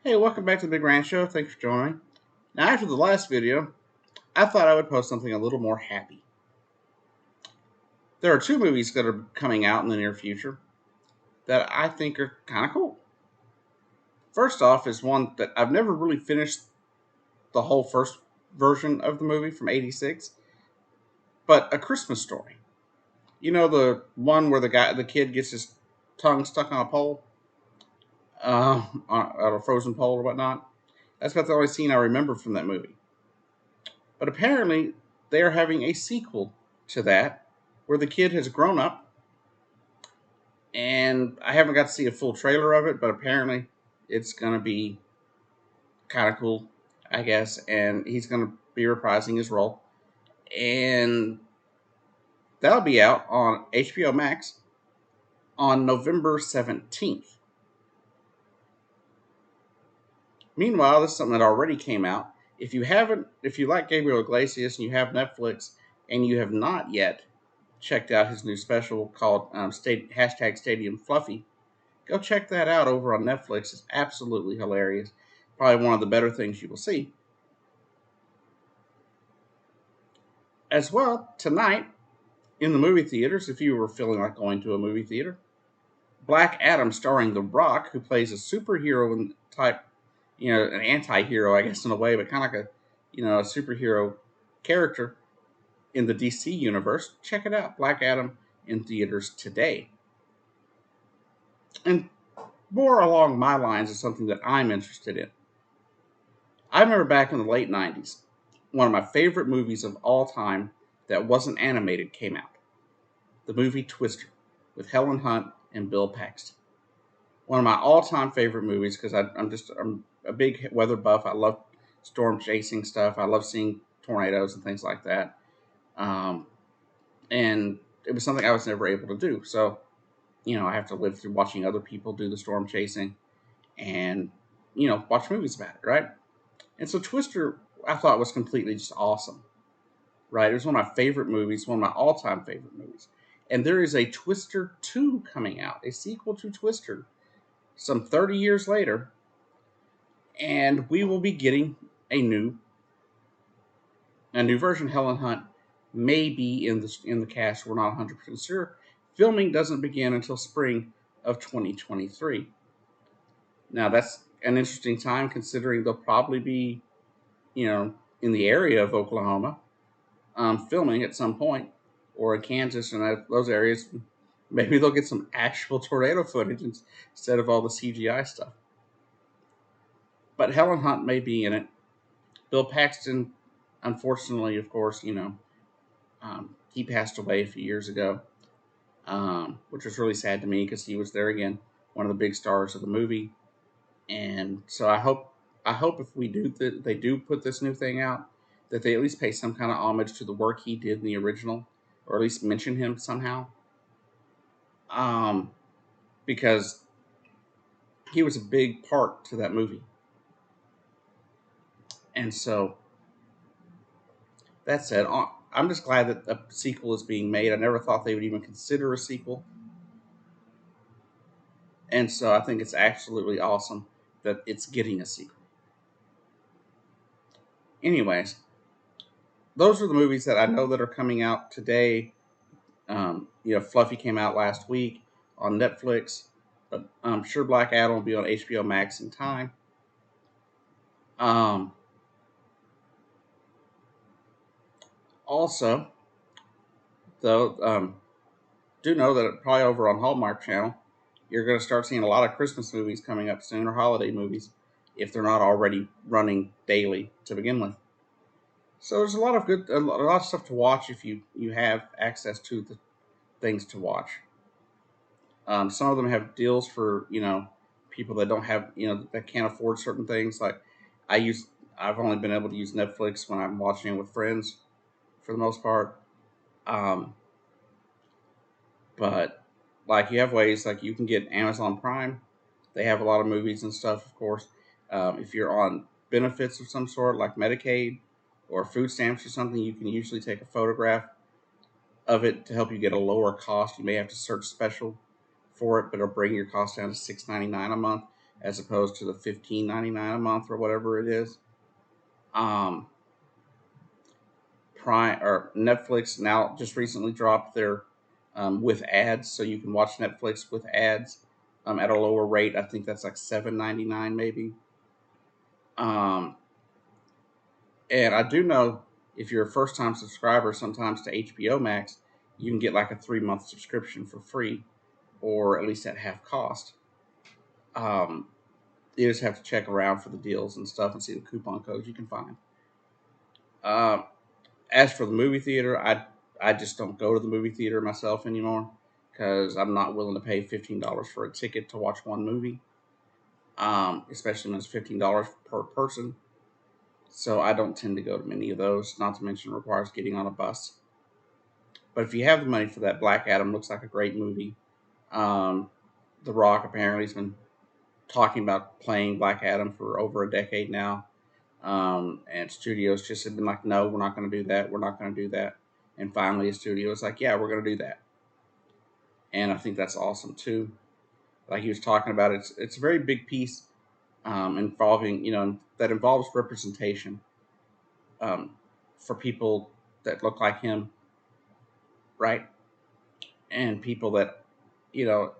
Hey, welcome back to the Big Ranch Show. Thanks for joining me. Now, after the last video, I thought I would post something a little more happy. There are two movies that are coming out in the near future that I think are kind of cool. First off is one that I've never really finished the whole first version of the movie from '86, but A Christmas Story. You know the one where the kid gets his tongue stuck on a pole, on a frozen pole or whatnot. That's about the only scene I remember from that movie. But apparently, they are having a sequel to that where the kid has grown up. And I haven't got to see a full trailer of it, but apparently it's going to be kind of cool, I guess. And he's going to be reprising his role. And that'll be out on HBO Max on November 17th. Meanwhile, this is something that already came out. If you like Gabriel Iglesias and you have Netflix and you have not yet checked out his new special called Stadium Fluffy, go check that out over on Netflix. It's absolutely hilarious. Probably one of the better things you will see. As well, tonight in the movie theaters, if you were feeling like going to a movie theater, Black Adam starring The Rock, who plays a superhero type, an anti-hero, I guess, in a way, but kind of like a superhero character in the DC universe. Check it out. Black Adam in theaters today. And more along my lines is something that I'm interested in. I remember back in the late 90s, one of my favorite movies of all time that wasn't animated came out. The movie Twister with Helen Hunt and Bill Paxton. One of my all-time favorite movies because I'm a big weather buff. I love storm chasing stuff. I love seeing tornadoes and things like that. Um, and it was something I was never able to do. So, I have to live through watching other people do the storm chasing and, watch movies about it, right? And so Twister, I thought was completely just awesome, right? It was one of my favorite movies, one of my all-time favorite movies. And there is a Twister 2 coming out, a sequel to Twister, some 30 years later, and we will be getting a new version. Helen Hunt may be in the cast. We're not 100% sure. Filming doesn't begin until spring of 2023. Now that's an interesting time considering they'll probably be, in the area of Oklahoma, filming at some point, or in Kansas and those areas. Maybe they'll get some actual tornado footage instead of all the CGI stuff. But Helen Hunt may be in it. Bill Paxton, unfortunately, of course, he passed away a few years ago, which was really sad to me because he was there again, one of the big stars of the movie. And so I hope if they do put this new thing out, that they at least pay some kind of homage to the work he did in the original, or at least mention him somehow. Um, because he was a big part to that movie. And so that said, I'm just glad that a sequel is being made. I never thought they would even consider a sequel. And so I think it's absolutely awesome that it's getting a sequel. Anyways, those are the movies that I know that are coming out today. Fluffy came out last week on Netflix, but I'm sure Black Adam will be on HBO Max in time. Um, Also, though, do know that probably over on Hallmark Channel, you're going to start seeing a lot of Christmas movies coming up soon, or holiday movies, if they're not already running daily to begin with. So there's a lot of stuff to watch if you have access to the things to watch. Some of them have deals for people that don't have that can't afford certain things. Like I use, I've only been able to use Netflix when I'm watching it with friends for the most part. Um, but like you have ways like you can get Amazon Prime. They have a lot of movies and stuff, of course. If you're on benefits of some sort, like Medicaid or food stamps or something, you can usually take a photograph of it to help you get a lower cost. You may have to search special for it, but it'll bring your cost down to $6.99 a month. as opposed to the $15.99 a month or whatever it is. Um, Prime or Netflix now just recently dropped their with ads, so you can watch Netflix with ads at a lower rate. I think that's like $7.99 maybe. Um, and I do know if you're a first time subscriber, sometimes to HBO Max, you can get like a 3 month subscription for free, or at least at half cost. Um, you just have to check around for the deals and stuff and see the coupon codes you can find. Um, as for the movie theater, I just don't go to the movie theater myself anymore because I'm not willing to pay $15 for a ticket to watch one movie, especially when it's $15 per person. So I don't tend to go to many of those. Not to mention, it requires getting on a bus. But if you have the money for that, Black Adam looks like a great movie. Um, the Rock apparently has been talking about playing Black Adam for over a decade now. And studios just have been like, no, we're not going to do that. We're not going to do that. And finally, a studio is like, yeah, we're going to do that. And I think that's awesome too. Like he was talking about, it's a very big piece involving, that involves representation um, for people that look like him, right? And people that, you know,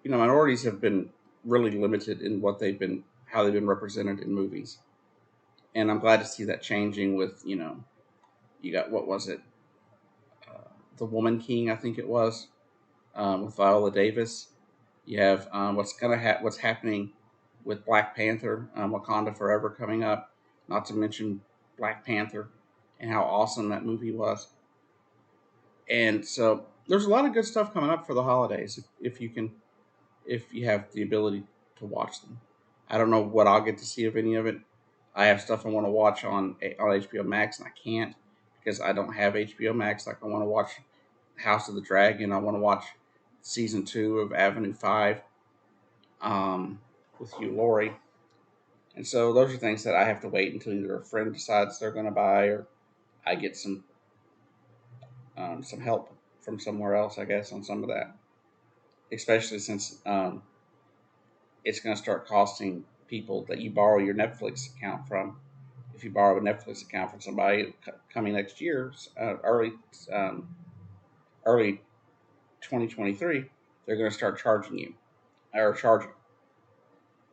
minorities have been really limited in what they've been, how they've been represented in movies. And I'm glad to see that changing with, you got, what was it? The Woman King, I think it was, with Viola Davis. You have what's happening with Black Panther, Wakanda Forever coming up. Not to mention Black Panther and how awesome that movie was. And so there's a lot of good stuff coming up for the holidays if you have the ability to watch them. I don't know what I'll get to see of any of it. I have stuff I want to watch on HBO Max and I can't because I don't have HBO Max. Like I want to watch House of the Dragon. I want to watch season 2 of Avenue 5 with Hugh Laurie. And so those are things that I have to wait until either a friend decides they're going to buy or I get some help from somewhere else, I guess, on some of that. Especially since it's going to start costing people that you borrow your Netflix account from. If you borrow a Netflix account from somebody coming next year, um, early 2023, they're going to start charging you or charging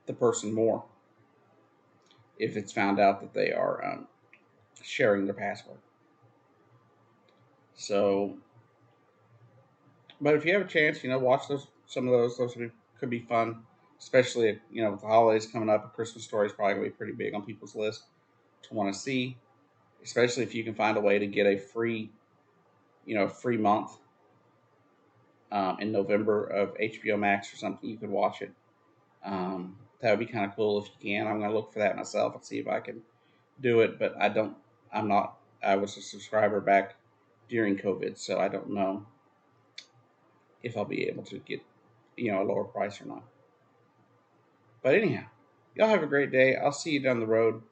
the person more if it's found out that they are sharing their password. So, but if you have a chance, watch those. Some of those could be fun, especially with the holidays coming up. A Christmas Story is probably going to be pretty big on people's list to want to see, especially if you can find a way to get a free month in November of HBO Max or something. You could watch it. That would be kind of cool if you can. I'm going to look for that myself and see if I can do it, but I don't. I'm not. I was a subscriber back during COVID, so I don't know if I'll be able to get a lower price or not. But anyhow, y'all have a great day. I'll see you down the road.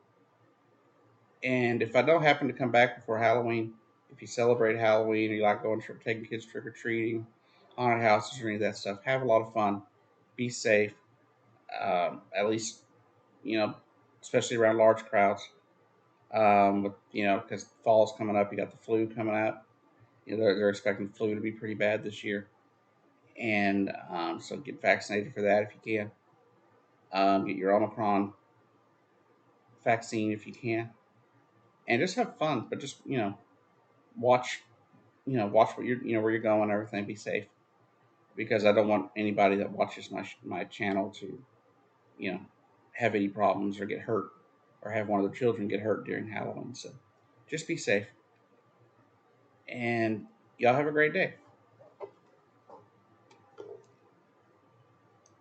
And if I don't happen to come back before Halloween, if you celebrate Halloween or you like taking kids trick or treating, haunted houses or any of that stuff, have a lot of fun. Be safe. At least you know, especially around large crowds. Because fall's coming up, you got the flu coming up. They're expecting flu to be pretty bad this year, and so get vaccinated for that if you can. Get your Omicron vaccine if you can, and just have fun. But just watch watch what you're where you're going and everything. Be safe because I don't want anybody that watches my channel to you know have any problems or get hurt or have one of their children get hurt during Halloween. So just be safe and y'all have a great day.